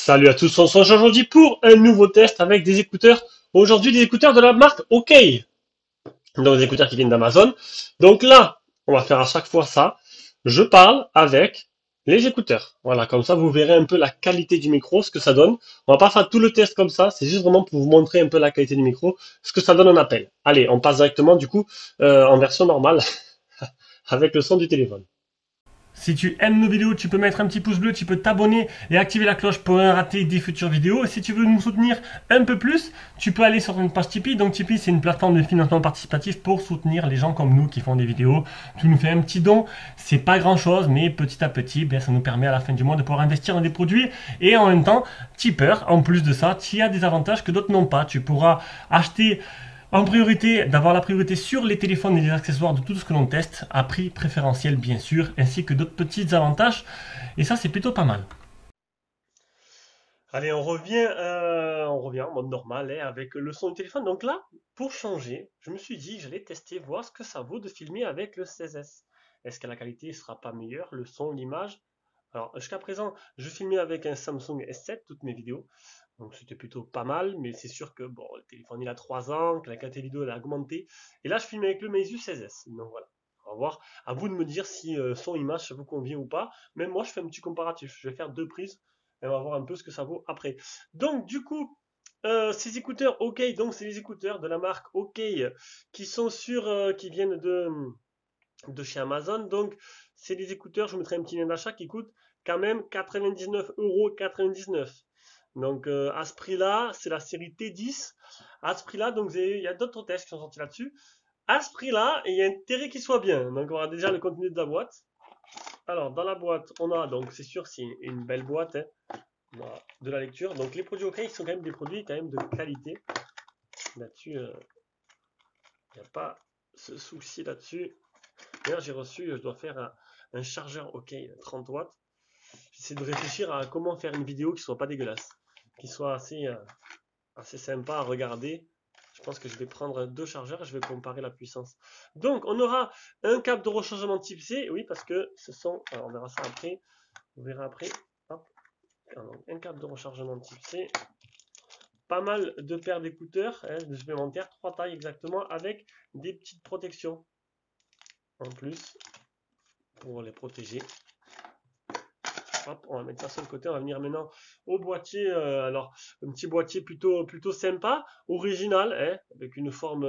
Salut à tous, on se rejoint aujourd'hui pour un nouveau test avec des écouteurs. Aujourd'hui, des écouteurs de la marque OK. Donc des écouteurs qui viennent d'Amazon. Donc là, on va faire à chaque fois ça. Je parle avec les écouteurs. Voilà, comme ça vous verrez un peu la qualité du micro, ce que ça donne. On va pas faire tout le test comme ça, c'est juste vraiment pour vous montrer un peu la qualité du micro, ce que ça donne en appel. Allez, on passe directement du coup en version normale avec le son du téléphone. Si tu aimes nos vidéos, tu peux mettre un petit pouce bleu, tu peux t'abonner et activer la cloche pour ne rater des futures vidéos. Et si tu veux nous soutenir un peu plus, tu peux aller sur notre page Tipeee. Donc Tipeee, c'est une plateforme de financement participatif pour soutenir les gens comme nous qui font des vidéos. Tu nous fais un petit don, c'est pas grand chose, mais petit à petit, bien, ça nous permet à la fin du mois de pouvoir investir dans des produits. Et en même temps, tipeur, en plus de ça, tu as des avantages que d'autres n'ont pas. Tu pourras acheter en priorité, d'avoir la priorité sur les téléphones et les accessoires de tout ce que l'on teste, à prix préférentiel bien sûr, ainsi que d'autres petits avantages. Et ça, c'est plutôt pas mal. Allez, on revient en mode normal avec le son du téléphone. Donc là, pour changer, je me suis dit que j'allais tester, voir ce que ça vaut de filmer avec le 16S. Est-ce que la qualité sera pas meilleure, le son, l'image? Alors, jusqu'à présent, je filmais avec un Samsung S7 toutes mes vidéos. Donc c'était plutôt pas mal, mais c'est sûr que bon, le téléphone il a 3 ans, que la qualité vidéo elle a augmenté. Et là je filme avec le Meizu 16S. Donc voilà. On va voir. À vous de me dire si son image ça vous convient ou pas. Même moi je fais un petit comparatif. Je vais faire deux prises et on va voir un peu ce que ça vaut après. Donc du coup, ces écouteurs OK, donc c'est les écouteurs de la marque OK qui sont qui viennent de chez Amazon. Donc c'est des écouteurs, je vous mettrai un petit lien d'achat qui coûte quand même 99,99 €. Donc à ce prix-là, c'est la série T10. À ce prix-là, donc il y a d'autres tests qui sont sortis là-dessus. À ce prix-là, il y a intérêt qu'il soit bien. Donc on a déjà le contenu de la boîte. Alors dans la boîte, on a donc c'est sûr c'est une belle boîte hein, de la lecture. Donc les produits OK, ils sont quand même des produits quand même de qualité. Là-dessus, il n'y a pas ce souci là-dessus. D'ailleurs, j'ai reçu, je dois faire un chargeur OK 30 watts. J'essaie de réfléchir à comment faire une vidéo qui soit pas dégueulasse, qui soit assez sympa à regarder. Je pense que je vais prendre deux chargeurs et je vais comparer la puissance. Donc, on aura un câble de rechargement type C, oui, parce que ce sont, alors on verra ça après, on verra après, hop, alors, un câble de rechargement type C, pas mal de paires d'écouteurs hein, de supplémentaires, 3 tailles exactement, avec des petites protections en plus pour les protéger. Hop, on va mettre ça sur le côté, on va venir maintenant au boîtier. Alors, un petit boîtier plutôt sympa, original, hein, avec une forme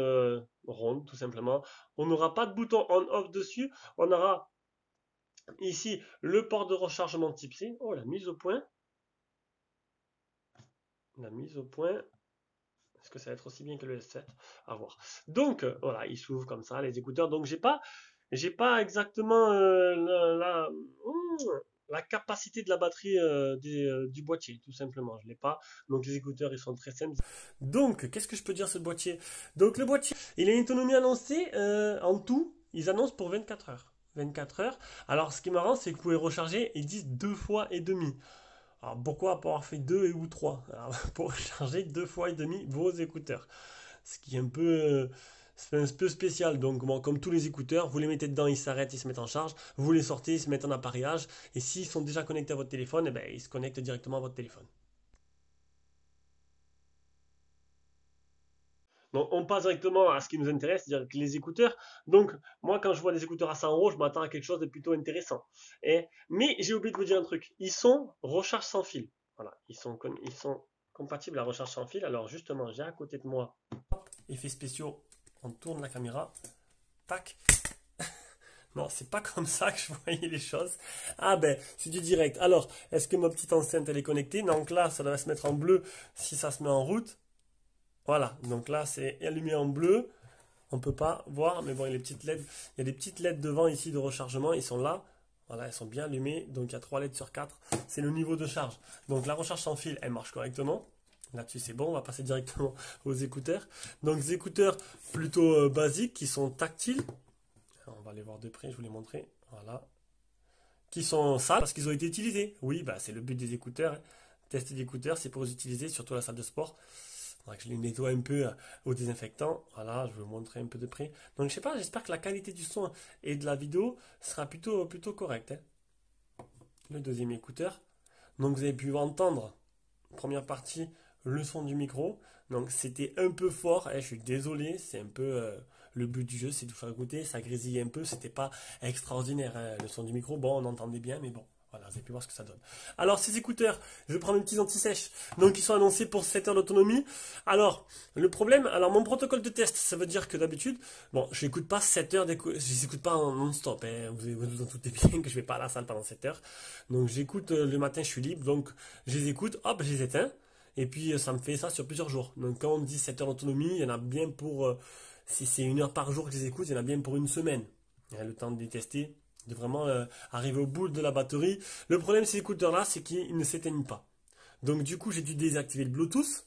ronde tout simplement. On n'aura pas de bouton on-off dessus. On aura ici le port de rechargement type C. Oh, la mise au point. La mise au point. Est-ce que ça va être aussi bien que le S7? À voir. Donc, voilà, il s'ouvre comme ça, les écouteurs. Donc, j'ai pas exactement la capacité de la batterie du boîtier, tout simplement. Je l'ai pas. Donc les écouteurs, ils sont très simples. Donc, qu'est-ce que je peux dire sur ce boîtier? Donc le boîtier, il a une autonomie annoncée en tout. Ils annoncent pour 24 heures. 24 heures. Alors, ce qui est marrant, c'est que vous pouvez recharger, ils disent 2 fois et demi. Alors, pourquoi pas avoir fait 2 ou 3 pour recharger 2 fois et demi vos écouteurs? Ce qui est c'est un peu spécial. Donc, bon, comme tous les écouteurs, vous les mettez dedans, ils s'arrêtent, ils se mettent en charge. Vous les sortez, ils se mettent en appareillage. Et s'ils sont déjà connectés à votre téléphone, eh ben, ils se connectent directement à votre téléphone. Donc, on passe directement à ce qui nous intéresse, c'est-à-dire les écouteurs. Donc, moi, quand je vois des écouteurs à 100 €, je m'attends à quelque chose de plutôt intéressant. Mais j'ai oublié de vous dire un truc. Ils sont recharge sans fil. Voilà, ils sont compatibles à recharge sans fil. Alors, justement, j'ai à côté de moi, effets spéciaux, on tourne la caméra. Tac. Non, c'est pas comme ça que je voyais les choses. Ah ben, c'est du direct. Alors, est-ce que ma petite enceinte, elle est connectée? Donc là, ça doit se mettre en bleu si ça se met en route. Voilà, donc là, c'est allumé en bleu. On peut pas voir, mais bon, il y a des petites LED devant ici de rechargement. Ils sont là. Voilà, elles sont bien allumées. Donc, il y a 3 LED sur 4. C'est le niveau de charge. Donc, la recharge sans fil, elle marche correctement. Là-dessus, c'est bon, on va passer directement aux écouteurs. Donc, des écouteurs plutôt basiques qui sont tactiles. Alors, on va les voir de près, je vous les montrer. Voilà. Qui sont sales parce qu'ils ont été utilisés. Oui, bah, c'est le but des écouteurs, hein. Tester d'écouteurs, c'est pour les utiliser, surtout à la salle de sport. Donc, je les nettoie un peu au désinfectant. Voilà, je vais vous montrer un peu de près. Donc, je sais pas, j'espère que la qualité du son et de la vidéo sera plutôt correcte, hein. Le deuxième écouteur. Donc, vous avez pu entendre, première partie, le son du micro. Donc, c'était un peu fort, hein, je suis désolé, c'est un peu le but du jeu, c'est de vous faire écouter. Ça grésillait un peu, c'était pas extraordinaire, hein, le son du micro. Bon, on entendait bien, mais bon. Voilà, vous avez pu voir ce que ça donne. Alors, ces écouteurs, je vais prendre une petite anti-sèche. Donc, ils sont annoncés pour 7 heures d'autonomie. Alors, le problème, alors mon protocole de test, ça veut dire que d'habitude, bon, je n'écoute pas 7 heures d'écoute, je les écoute pas en non-stop, hein. Vous en doutez bien que je vais pas à la salle pendant 7 heures. Donc, j'écoute le matin, je suis libre, donc je les écoute, hop, je les éteins. Et puis, ça me fait ça sur plusieurs jours. Donc, quand on me dit 7 heures d'autonomie, il y en a bien pour, si c'est 1 heure par jour que je les écoute, il y en a bien pour une semaine. Il y a le temps de les tester, de vraiment arriver au bout de la batterie. Le problème de ces écouteurs-là, c'est qu'ils ne s'éteignent pas. Donc du coup, j'ai dû désactiver le Bluetooth,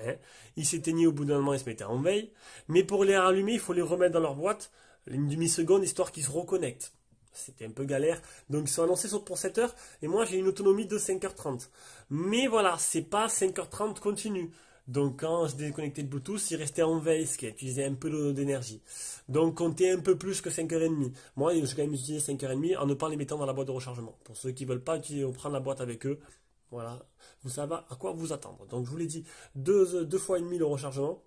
hein. Ils s'éteignaient au bout d'un moment, ils se mettaient en veille. Mais pour les rallumer, il faut les remettre dans leur boîte une demi-seconde, histoire qu'ils se reconnectent. C'était un peu galère. Donc ils sont annoncés pour 7 heures. Et moi, j'ai une autonomie de 5h30. Mais voilà, c'est pas 5h30 continu. Donc quand je déconnectais le Bluetooth, il restait en veille, ce qui utilisait un peu d'énergie. Donc comptez un peu plus que 5h30. Moi, j'ai quand même utilisé 5h30 en ne pas les mettant dans la boîte de rechargement. Pour ceux qui ne veulent pas prendre la boîte avec eux, voilà, vous savez à quoi vous attendre. Donc je vous l'ai dit, deux fois et demi le rechargement.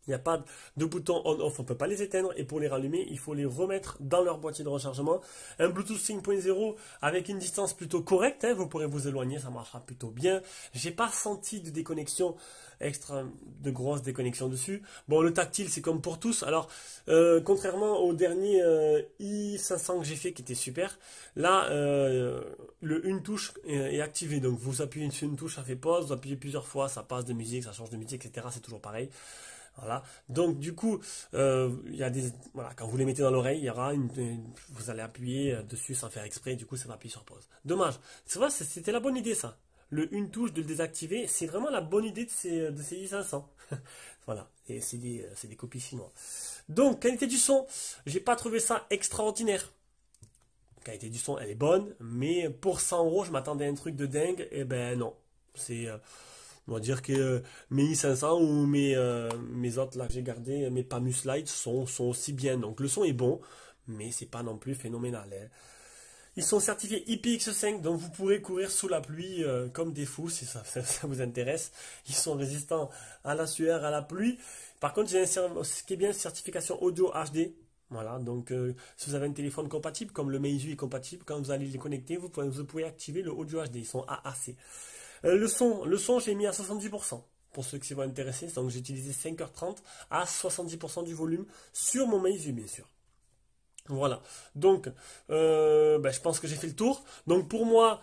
Il n'y a pas de bouton on-off, on ne peut pas les éteindre. Et pour les rallumer, il faut les remettre dans leur boîtier de rechargement. Un Bluetooth 5.0 avec une distance plutôt correcte, hein, vous pourrez vous éloigner, ça marchera plutôt bien. J'ai pas senti de déconnexion de grosses déconnexions dessus. Bon, le tactile, c'est comme pour tous. Alors, contrairement au dernier i500 que j'ai fait, qui était super, là, le une touche est activé. Donc, vous appuyez sur une touche, ça fait pause. Vous appuyez plusieurs fois, ça passe de musique, ça change de musique, etc. C'est toujours pareil. Voilà. Donc du coup, il y a voilà, quand vous les mettez dans l'oreille, il y aura vous allez appuyer dessus sans faire exprès. Du coup, ça va appuyer sur pause. Dommage. C'est vrai, c'était la bonne idée ça. Une touche de le désactiver, c'est vraiment la bonne idée de ces i500. Voilà. Et c'est des copies chinois. Donc qualité du son, j'ai pas trouvé ça extraordinaire. La qualité du son, elle est bonne, mais pour 100 euros, je m'attendais à un truc de dingue. Et ben non. On va dire que mes i500 ou mes autres là que j'ai gardés, mes Pamus Lite sont aussi bien. Donc le son est bon, mais c'est pas non plus phénoménal, hein. Ils sont certifiés IPX5, donc vous pourrez courir sous la pluie comme des fous si ça vous intéresse. Ils sont résistants à la sueur, à la pluie. Par contre, ce qui est bien, certification audio HD. Voilà, donc si vous avez un téléphone compatible, comme le Meizu est compatible, quand vous allez les connecter, vous pouvez activer le audio HD. Ils sont AAC. Le son, j'ai mis à 70%. Pour ceux qui vont intéresser, donc j'ai utilisé 5h30 à 70% du volume sur mon Meizu, bien sûr. Voilà. Donc, je pense que j'ai fait le tour. Donc pour moi,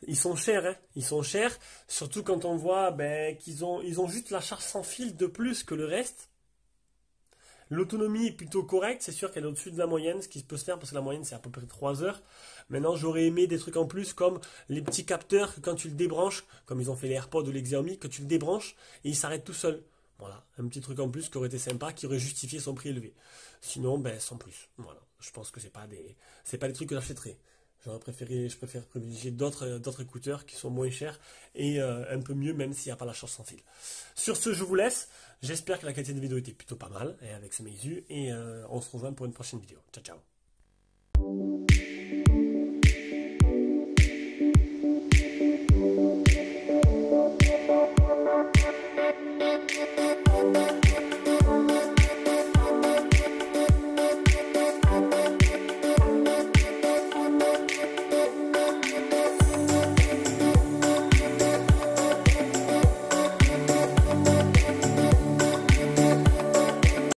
ils sont chers, hein. Ils sont chers, surtout quand on voit qu'ils ont juste la charge sans fil de plus que le reste. L'autonomie est plutôt correcte, c'est sûr qu'elle est au-dessus de la moyenne, ce qui peut se faire parce que la moyenne c'est à peu près 3 heures. Maintenant j'aurais aimé des trucs en plus comme les petits capteurs que quand tu le débranches, comme ils ont fait les AirPods ou les Xiaomi, que tu le débranches et il s'arrête tout seul. Voilà, un petit truc en plus qui aurait été sympa, qui aurait justifié son prix élevé. Sinon, sans plus. Voilà, je pense que c'est pas des trucs que j'achèterais. Je préfère privilégier d'autres écouteurs qui sont moins chers et un peu mieux, même s'il n'y a pas la charge sans fil. Sur ce, je vous laisse. J'espère que la qualité de vidéo était plutôt pas mal avec ce Meizu et on se rejoint pour une prochaine vidéo. Ciao, ciao.